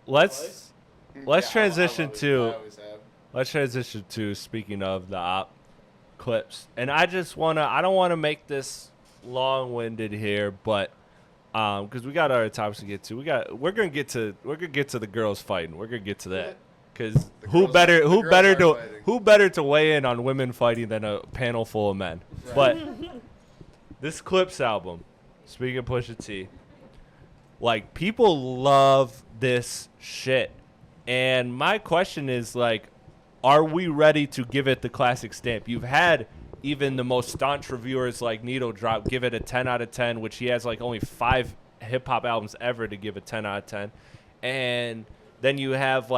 let's Yeah, transition I to always have. speaking of the op clips, and I don't want to make this long-winded here, but because we got other topics to get to, we're gonna get to the girls fighting. We're gonna get to that. Because who better to weigh in on women fighting than a panel full of men? Right. But this Clipse album, speaking of Pusha T, like, people love this shit, and my question is, like, are we ready to give it the classic stamp? You've had even the most staunch reviewers like Needle Drop give it a 10 out of 10, which he has like only 5 hip hop albums ever to give a 10 out of 10, and then you have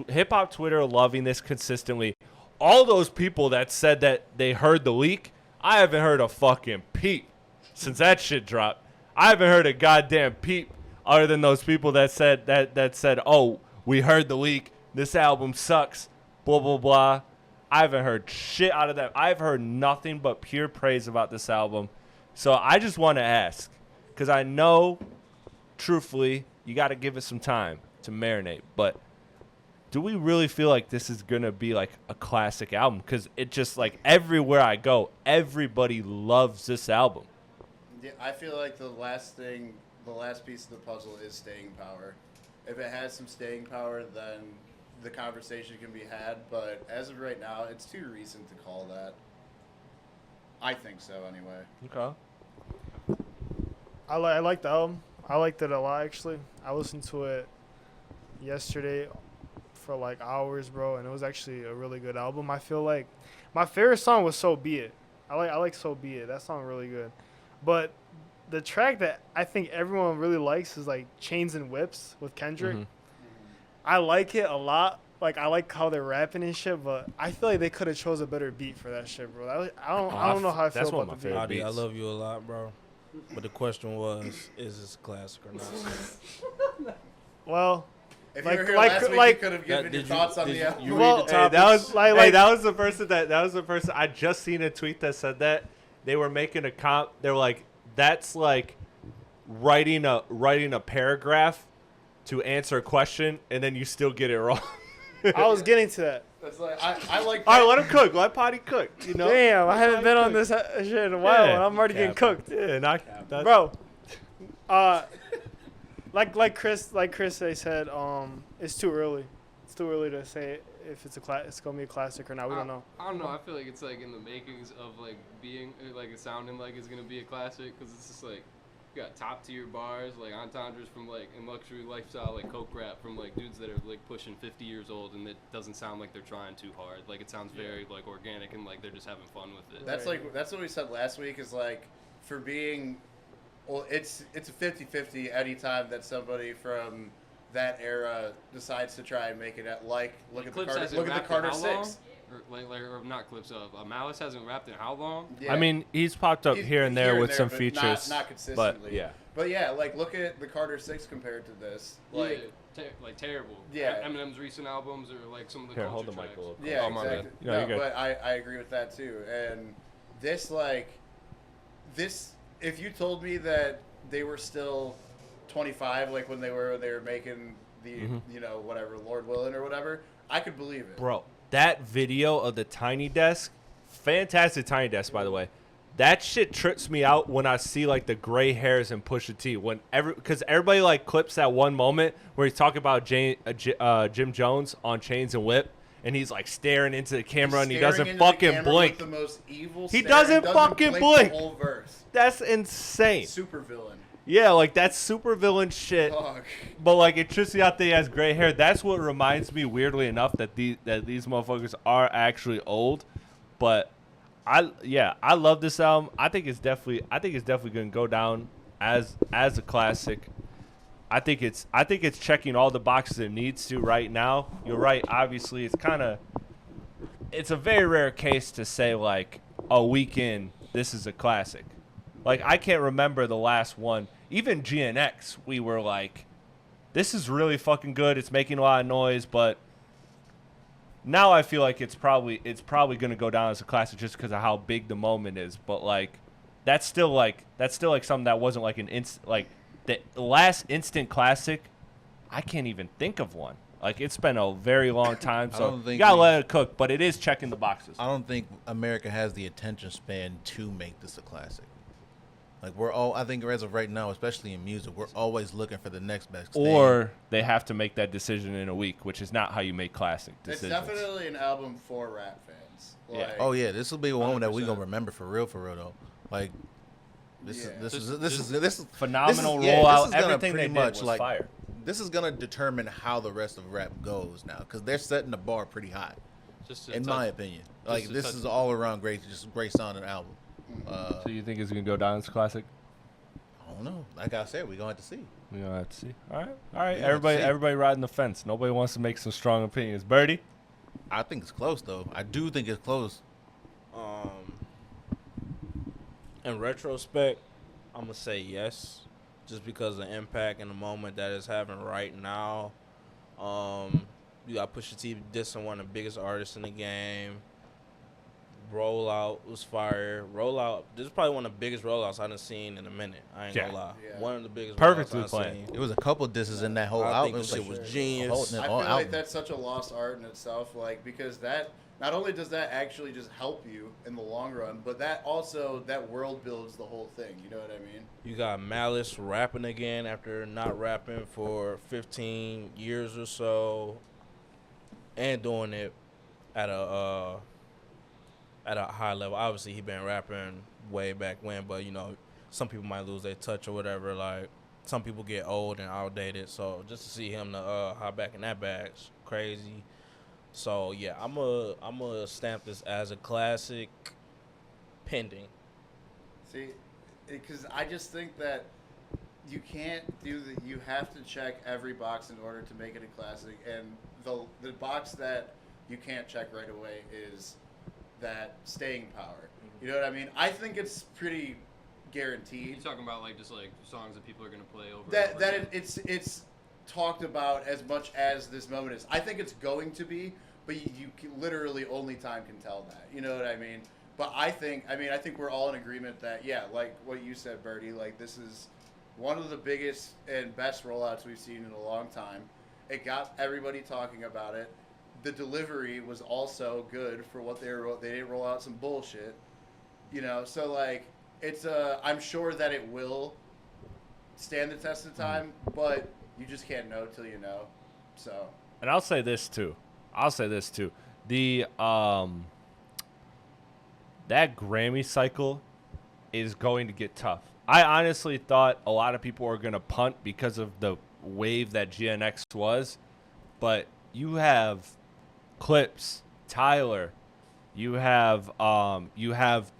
hip hop Twitter loving this consistently. All those people that said that they heard the leak, I haven't heard a fucking peep since that shit dropped. I haven't heard a goddamn peep other than those people that said, "Oh, we heard the leak. This album sucks." Blah blah blah. I haven't heard shit out of that. I've heard nothing but pure praise about this album. So I just want to ask, because I know, truthfully, you got to give it some time to marinate, but do we really feel like this is gonna be like a classic album? Because it just, like, everywhere I go, everybody loves this album. Yeah, I feel like the last piece of the puzzle is staying power. If it has some staying power, then the conversation can be had, but as of right now, it's too recent to call that. I think so, anyway. Okay. I like the album. I liked it a lot, actually. I listened to it yesterday for like hours, bro, and it was actually a really good album. I feel like my favorite song was "So Be It." I like "So Be It." That song really good. But the track that I think everyone really likes is like "Chains and Whips" with Kendrick. Mm-hmm. I like it a lot. Like, I like how they're rapping and shit, but I feel like they could have chose a better beat for that shit, bro. I don't know how I feel about the beat. Biirdie, I love you a lot, bro. But the question was, is this a classic or not? Well, if you were here last week, you could have given your thoughts on the album. You read the topics? That was the person I just seen a tweet that said that they were making a comp. They were like, that's like writing a paragraph to answer a question, and then you still get it wrong. I was getting to that. That's like, I like that. All right, let him cook. Let Potty cook. You know. Damn, I haven't been on this shit in a while, and I'm already getting cooked. Yeah, bro. Like Chris they said, it's too early. It's too early to say if it's gonna be a classic or not. We don't know. I don't know. I feel like it's like in the makings of like being like it sounding like it's gonna be a classic, because it's just like you got top tier bars like entendres from like in luxury lifestyle like coke rap from like dudes that are like pushing 50 years old, and it doesn't sound like they're trying too hard. Like, it sounds very like organic and like they're just having fun with it. That's what we said last week, is like, for being, well, it's a 50-50 anytime that somebody from that era decides to try and make it at, like, look at the Carter 6. Or not Clipse of Malice hasn't rapped in how long? Yeah. I mean, he's popped up here and there with some features, not consistently. But yeah, like, look at the Carter 6 compared to this. Like, terrible. Yeah. Eminem's recent albums, or like some of the here, culture hold the tracks. mic a little. Yeah, Oh, exactly. No, but I agree with that too. And this, if you told me that they were still 25, like when they were making the whatever, Lord Willin' or whatever, I could believe it. Bro, that video of the Tiny Desk, fantastic Tiny Desk, by the way. That shit trips me out when I see like the gray hairs in Pusha T. Because everybody like clips that one moment where he's talking about Jim Jones on Chains and Whip, and he's like staring into the camera and he doesn't fucking blink. The most evil he doesn't fucking blink. The whole verse. That's insane. Super villain. Yeah, like, that's super villain shit. Fuck. But like, it trips me out that he has gray hair. That's what reminds me, weirdly enough, that these motherfuckers are actually old. But I love this album. I think it's definitely gonna go down as a classic. I think it's checking all the boxes it needs to right now. You're right. Obviously, it's a very rare case to say like a weekend this is a classic. Like, I can't remember the last one. Even GNX, we were like, this is really fucking good. It's making a lot of noise, but now I feel like it's probably going to go down as a classic just because of how big the moment is. But like, that's still like something that wasn't like the last instant classic I can't even think of one. Like, it's been a very long time, I so don't you think gotta we- let it cook. But it is checking the boxes. I don't think America has the attention span to make this a classic. Like I think as of right now, especially in music, we're always looking for the next best thing. Or they have to make that decision in a week, which is not how you make classic It's decisions. definitely an album for rap fans. Yeah. Like, Oh yeah, this will be one that we 100%. gonna remember for real though. Like this Yeah. is Phenomenal this is rollout. gonna Everything pretty they much did was like fire. this is gonna determine how the rest of rap goes now because they're setting the bar pretty high, Just to in touch- my opinion. Like to this touch- is all around great, just great sounding album. So you think it's gonna go down as classic? I don't know. Like I said, we're gonna have to see. We gonna have to see. All right. Yeah, Everybody, see. everybody riding the fence. Nobody wants to make some strong opinions. Birdie. I think it's close though. I do think it's close. In retrospect, I'm gonna say yes, just because of the impact and the moment that it's having right now. You got Pusha T dissing one of the biggest artists in the game. Rollout was fire. Rollout, this is probably one of the biggest rollouts I've seen in a minute. I ain't Yeah. gonna lie. Yeah. One of the biggest Perfectly rollouts I've planned. seen. It was a couple disses in that whole I album. think the shit was like genius. a I whole feel album. like that's such a lost art in itself, like because that not only does that actually just help you in the long run, but that also that world builds the whole thing. You know what I mean? You got Malice rapping again after not rapping for 15 years or so, and doing it at a high level. Obviously, he been rapping way back when, but you know, some people might lose their touch or whatever. Like some people get old and outdated, so just to see him to hop back in that bag's crazy. So yeah, I'm a stamp this as a classic, pending. See, because I just think that you can't do the. You have to check every box in order to make it a classic, and the box that you can't check right away is that staying power. You know what I mean? I think it's pretty guaranteed. You're talking about like just like songs that people are gonna play over. that and that over it's talked about as much as this moment is. I think it's going to be, but you can, literally only time can tell that. You know what I mean? But I think we're all in agreement that yeah, like what you said, Birdie, like this is one of the biggest and best rollouts we've seen in a long time. It got everybody talking about it. The delivery was also good for what they wrote. They didn't roll out some bullshit, you know. So like, it's I'm sure that it will stand the test of time, but you just can't know till you know. So And I'll say this too. The that Grammy cycle is going to get tough. I honestly thought a lot of people were going to punt because of the wave that GNX was, but you have Clipse, Tyler, you have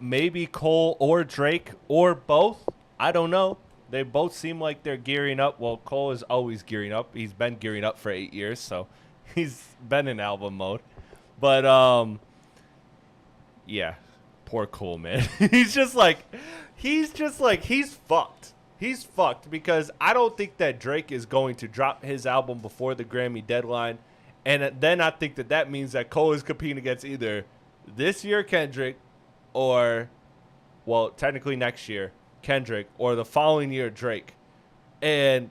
maybe Cole or Drake or both. I don't know. They both seem like they're gearing up. Well, Cole is always gearing up. He's been gearing up for 8 years, so he's been in album mode. But yeah, poor Cole, man. he's fucked. He's fucked because I don't think that Drake is going to drop his album before the Grammy deadline. And then I think that means that Cole is competing against either this year Kendrick or, well, technically next year Kendrick or the following year Drake. And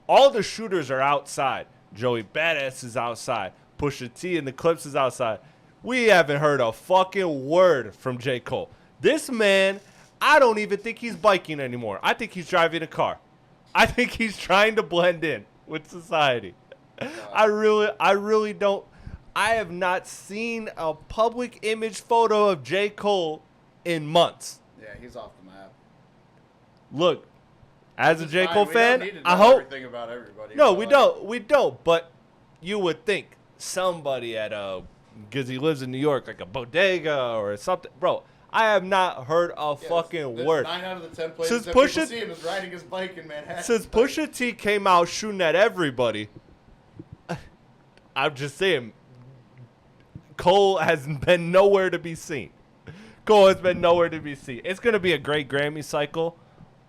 all the shooters are outside. Joey Badass is outside. Pusha T and the Clipse is outside. We haven't heard a fucking word from J. Cole. This man, I don't even think he's biking anymore. I think he's driving a car. I think he's trying to blend in with society. I really don't. I have not seen a public image photo of J. Cole in months. yeah, he's off the map. Look, as a It's J. fine. Cole We fan, don't need to I know hope. everything about everybody. No, but, we like, don't. We don't. But you would think somebody at because he lives in New York, like a bodega or something. Bro, I have not heard a yeah, fucking there's word. 9 out of the 10 places Since that people Pusha- see him is riding his bike in Manhattan. Since Pusha T came out shooting at everybody, I'm just saying, Cole has been nowhere to be seen. It's gonna be a great Grammy cycle.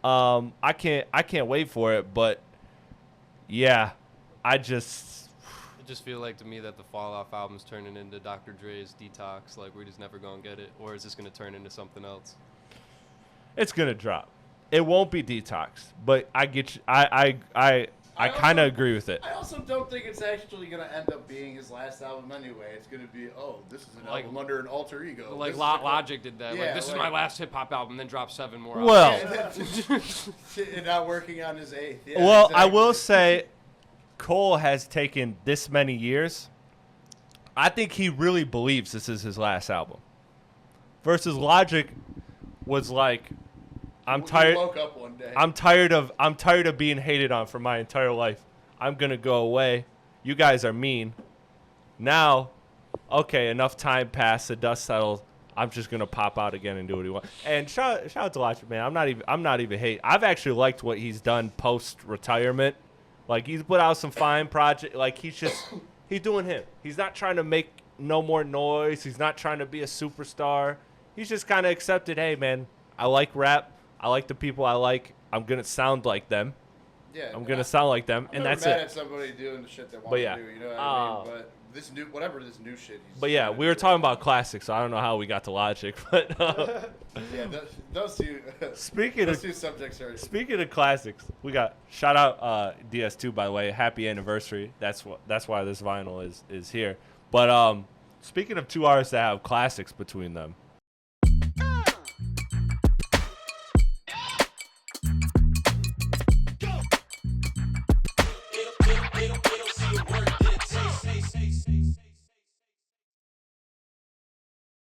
I can't wait for it. But yeah, It just feel like to me that the Fall Off album's turning into Dr. Dre's Detox. Like we're just never gonna get it, or is this gonna turn into something else? it's gonna drop. It won't be Detox, but I get you. I I kind of agree with it. I also don't think it's actually going to end up being his last album anyway. It's going to be, this is an Like- album under an alter ego. Like This is Logic did that. Yeah, like, this is like- my last hip hop album, then drop 7 more. Well, and not working on his 8th. Yeah, well, I exactly. will say, Cole has taken this many years. I think he really believes this is his last album. Versus Logic was like, I'm He tired. woke up one day. I'm tired of being hated on for my entire life. I'm gonna go away. You guys are mean. Now, okay, enough time passed, the dust settled. I'm just gonna pop out again and do what he wants. And shout out to Logic, man. I'm not even hate. I've actually liked what he's done post retirement. Like he's put out some fine project. Like he's doing him. He's not trying to make no more noise. He's not trying to be a superstar. He's just kind of accepted. Hey, man, I like rap. I like the people I like. I'm gonna sound like them. yeah, I'm gonna sound like them, I'm and never that's mad it. at somebody doing the shit they want But yeah. to do. You know what I mean? But this new, whatever this new shit. He's But yeah, trying to we were do talking right about classics, so I don't know how we got to Logic. But now. Yeah, those two. speaking those of two subjects are. speaking of classics, we got shout out DS2 by the way. Happy anniversary. That's why this vinyl is here. But speaking of two artists that have classics between them,